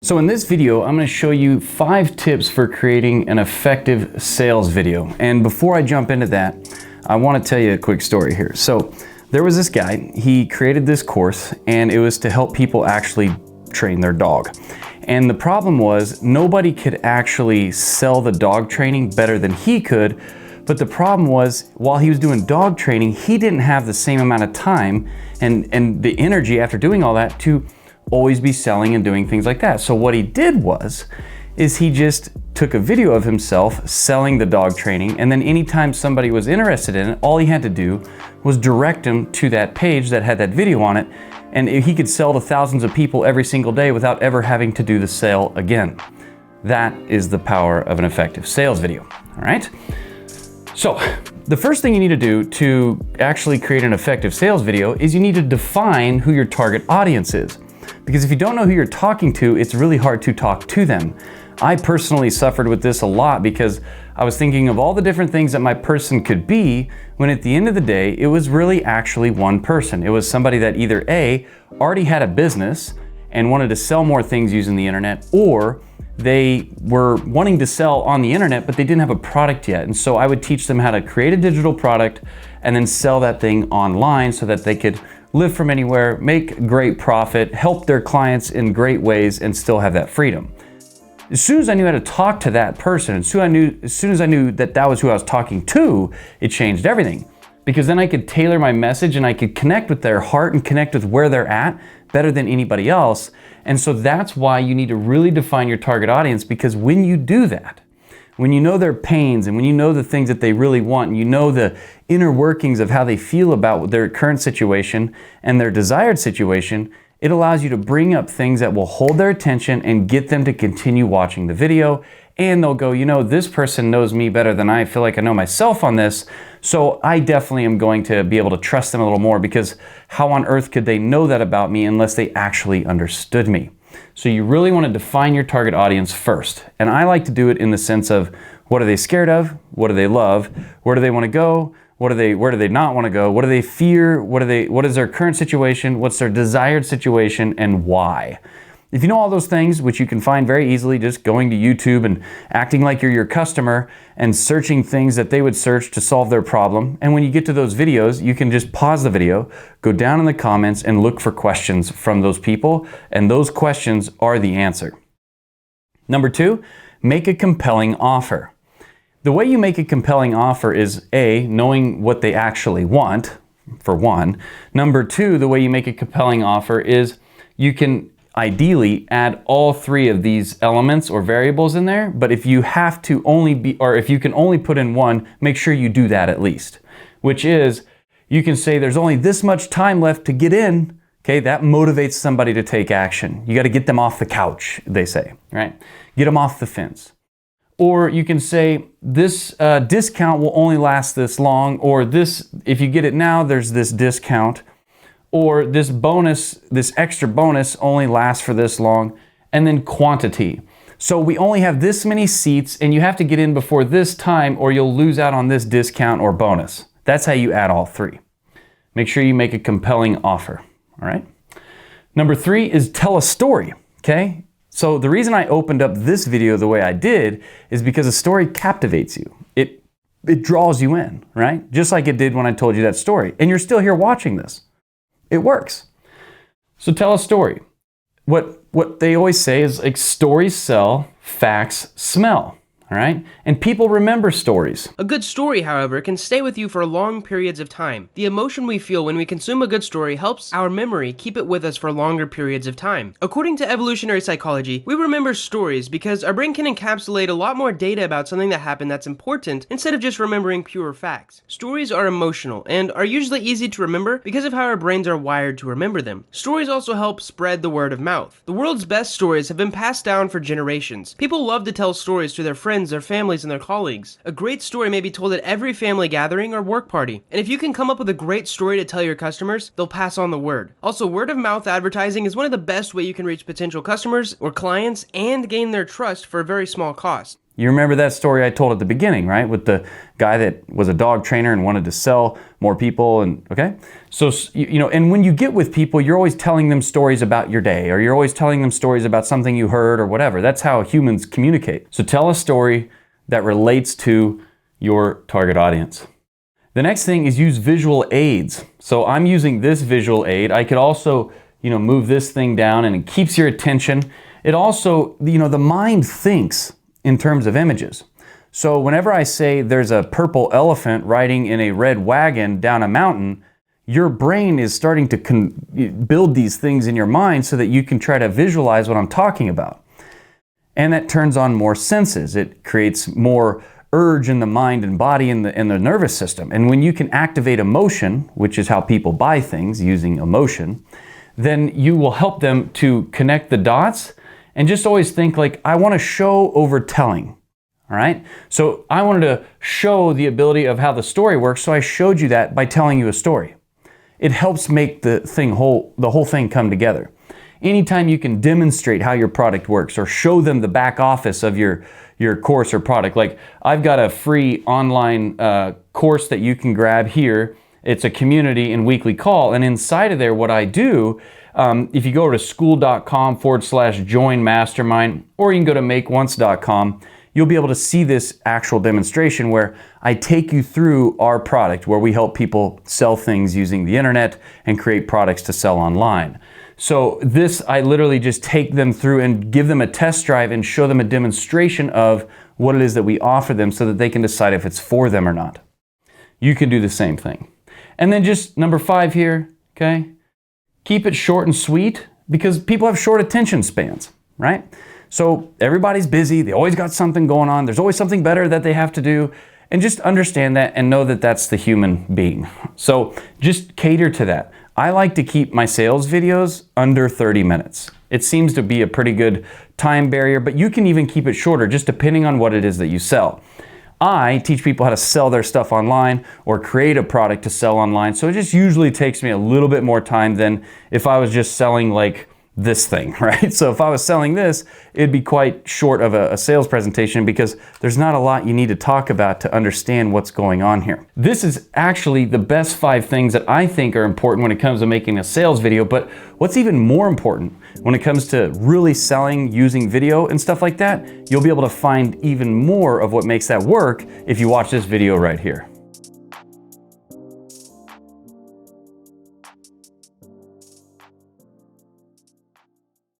So in this video, I'm going to show you 5 tips for creating an effective sales video. And before I jump into that, I want to tell you a quick story here. So there was this guy, he created this course and it was to help people actually train their dog. And the problem was nobody could actually sell the dog training better than he could. But the problem was while he was doing dog training, he didn't have the same amount of time and the energy after doing all that to always be selling and doing things like that. So what he did is he just took a video of himself selling the dog training, and then anytime somebody was interested in it, all he had to do was direct them to that page that had that video on it, and he could sell to thousands of people every single day without ever having to do the sale again. That is the power of an effective sales video, all right? So the first thing you need to do to actually create an effective sales video is you need to define who your target audience is. Because if you don't know who you're talking to, it's really hard to talk to them. I personally suffered with this a lot because I was thinking of all the different things that my person could be, when at the end of the day, it was really actually one person. It was somebody that either A, already had a business and wanted to sell more things using the internet, or they were wanting to sell on the internet, but they didn't have a product yet. And so I would teach them how to create a digital product and then sell that thing online so that they could live from anywhere, make great profit, help their clients in great ways, and still have that freedom. As soon as I knew how to talk to that person, as soon as I knew that that was who I was talking to, it changed everything. Because then I could tailor my message and I could connect with their heart and connect with where they're at better than anybody else. And so that's why you need to really define your target audience, because when you do that, when you know their pains and when you know the things that they really want, and you know the inner workings of how they feel about their current situation and their desired situation, it allows you to bring up things that will hold their attention and get them to continue watching the video. And they'll go, you know, this person knows me better than I feel like I know myself on this. So I definitely am going to be able to trust them a little more, because how on earth could they know that about me unless they actually understood me? So you really want to define your target audience first. And I like to do it in the sense of, what are they scared of? What do they love? Where do they want to go? Where do they not want to go? What do they fear? What is their current situation? What's their desired situation, and why? If you know all those things, which you can find very easily just going to YouTube and acting like you're your customer and searching things that they would search to solve their problem. And when you get to those videos, you can just pause the video, go down in the comments and look for questions from those people. And those questions are the answer. Number 2, make a compelling offer. The way you make a compelling offer is A, knowing what they actually want, for one. Number 2, the way you make a compelling offer is you can ideally add all 3 of these elements or variables in there, but if you have to if you can only put in one, make sure you do that at least. Which is, you can say there's only this much time left to get in. Okay, that motivates somebody to take action. You got to get them off the couch, they say, right? Get them off the fence. Or you can say this discount will only last this long, or this, if you get it now, there's this discount. Or this bonus, this extra bonus only lasts for this long, and then quantity. So we only have this many seats and you have to get in before this time or you'll lose out on this discount or bonus. That's how you add all 3. Make sure you make a compelling offer, all right? Number 3 is tell a story, okay? So the reason I opened up this video the way I did is because a story captivates you. It draws you in, right? Just like it did when I told you that story. And you're still here watching this. It works. So tell a story. What they always say is, like, stories sell, facts smell. All right? And people remember stories. A good story, however, can stay with you for long periods of time. The emotion we feel when we consume a good story helps our memory keep it with us for longer periods of time. According to evolutionary psychology, we remember stories because our brain can encapsulate a lot more data about something that happened that's important instead of just remembering pure facts. Stories are emotional and are usually easy to remember because of how our brains are wired to remember them. Stories also help spread the word of mouth. The world's best stories have been passed down for generations. People love to tell stories to their friends, their families, and their colleagues. A great story may be told at every family gathering or work party. And if you can come up with a great story to tell your customers, they'll pass on the word. Also, word of mouth advertising is one of the best ways you can reach potential customers or clients and gain their trust for a very small cost. You remember that story I told at the beginning, right? With the guy that was a dog trainer and wanted to sell more people, and okay? So, you know, and when you get with people, you're always telling them stories about your day, or you're always telling them stories about something you heard or whatever. That's how humans communicate. So tell a story that relates to your target audience. The next thing is use visual aids. So I'm using this visual aid. I could also, you know, move this thing down and it keeps your attention. It also, you know, the mind thinks in terms of images. So whenever I say there's a purple elephant riding in a red wagon down a mountain, your brain is starting to build these things in your mind so that you can try to visualize what I'm talking about. And that turns on more senses. It creates more urge in the mind and body and the nervous system. And when you can activate emotion, which is how people buy things using emotion, then you will help them to connect the dots. And just always think like, I want to show over telling, all right? So I wanted to show the ability of how the story works, so I showed you that by telling you a story. It helps make the whole thing come together. Anytime you can demonstrate how your product works or show them the back office of your course or product, like I've got a free online course that you can grab here. It's a community and weekly call, and inside of there, what I do, if you go to skool.com/join mastermind, or you can go to makeonce.com, you'll be able to see this actual demonstration where I take you through our product, where we help people sell things using the internet and create products to sell online. So this, I literally just take them through and give them a test drive and show them a demonstration of what it is that we offer them so that they can decide if it's for them or not. You can do the same thing. And then just number 5 here, okay? Keep it short and sweet, because people have short attention spans, right? So everybody's busy, they always got something going on, there's always something better that they have to do, and just understand that and know that that's the human being. So just cater to that. I like to keep my sales videos under 30 minutes. It seems to be a pretty good time barrier, but you can even keep it shorter just depending on what it is that you sell. I teach people how to sell their stuff online or create a product to sell online, so it just usually takes me a little bit more time than if I was just selling like this thing, right? So if I was selling this, it'd be quite short of a sales presentation because there's not a lot you need to talk about to understand what's going on here. This is actually the best 5 things that I think are important when it comes to making a sales video, but what's even more important when it comes to really selling using video and stuff like that, you'll be able to find even more of what makes that work if you watch this video right here.